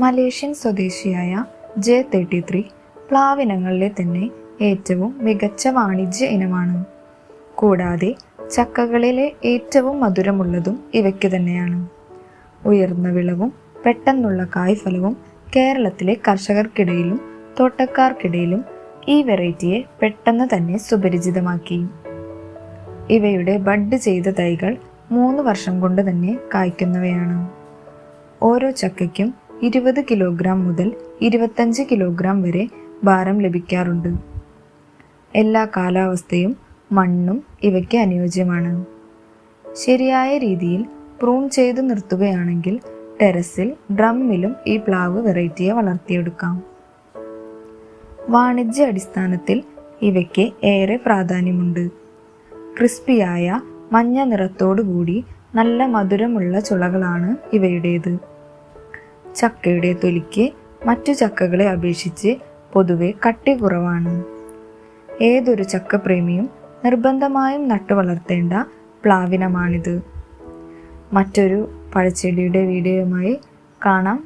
Malaysian സ്വദേശിയായ J33 പ്ലാവിനങ്ങളിലെ തന്നെ ഏറ്റവും മികച്ച വാണിജ്യ ഇനമാണ്. കൂടാതെ ചക്കകളിലെ ഏറ്റവും മധുരമുള്ളതും ഇവയ്ക്ക് തന്നെയാണ്. ഉയർന്ന വിളവും പെട്ടെന്നുള്ള കായ്ഫലവും കേരളത്തിലെ കർഷകർക്കിടയിലും തോട്ടക്കാർക്കിടയിലും ഈ വെറൈറ്റിയെ പെട്ടെന്ന് തന്നെ സുപരിചിതമാക്കി. ഇവയുടെ ബഡ് ചെയ്ത തൈകൾ 3 വർഷം കൊണ്ട് തന്നെ കായ്ക്കുന്നവയാണ്. ഓരോ ചക്കയ്ക്കും 20 കിലോഗ്രാം മുതൽ 25 കിലോഗ്രാം വരെ ഭാരം ലഭിക്കാറുണ്ട്. എല്ലാ കാലാവസ്ഥയും മണ്ണും ഇവയ്ക്ക് അനുയോജ്യമാണ്. ശരിയായ രീതിയിൽ പ്രൂൺ ചെയ്ത് നിർത്തുകയാണെങ്കിൽ ടെറസിൽ, ഡ്രമ്മിലും ഈ പ്ലാവ് വെറൈറ്റിയെ വളർത്തിയെടുക്കാം. വാണിജ്യ അടിസ്ഥാനത്തിൽ ഇവയ്ക്ക് ഏറെ പ്രാധാന്യമുണ്ട്. ക്രിസ്പിയായ മഞ്ഞ നിറത്തോടുകൂടി നല്ല മധുരമുള്ള ചുളകളാണ് ഇവയുടേത്. ചക്കയുടെ തൊലിക്ക് മറ്റു ചക്കകളെ അപേക്ഷിച്ച് പൊതുവെ കട്ടി കുറവാണ്. ഏതൊരു ചക്കപ്രേമിയും നിർബന്ധമായും നട്ടു വളർത്തേണ്ട പ്ലാവിനമാണിത്. മറ്റൊരു പഴച്ചെടിയുടെ വീഡിയോയുമായി കാണാം.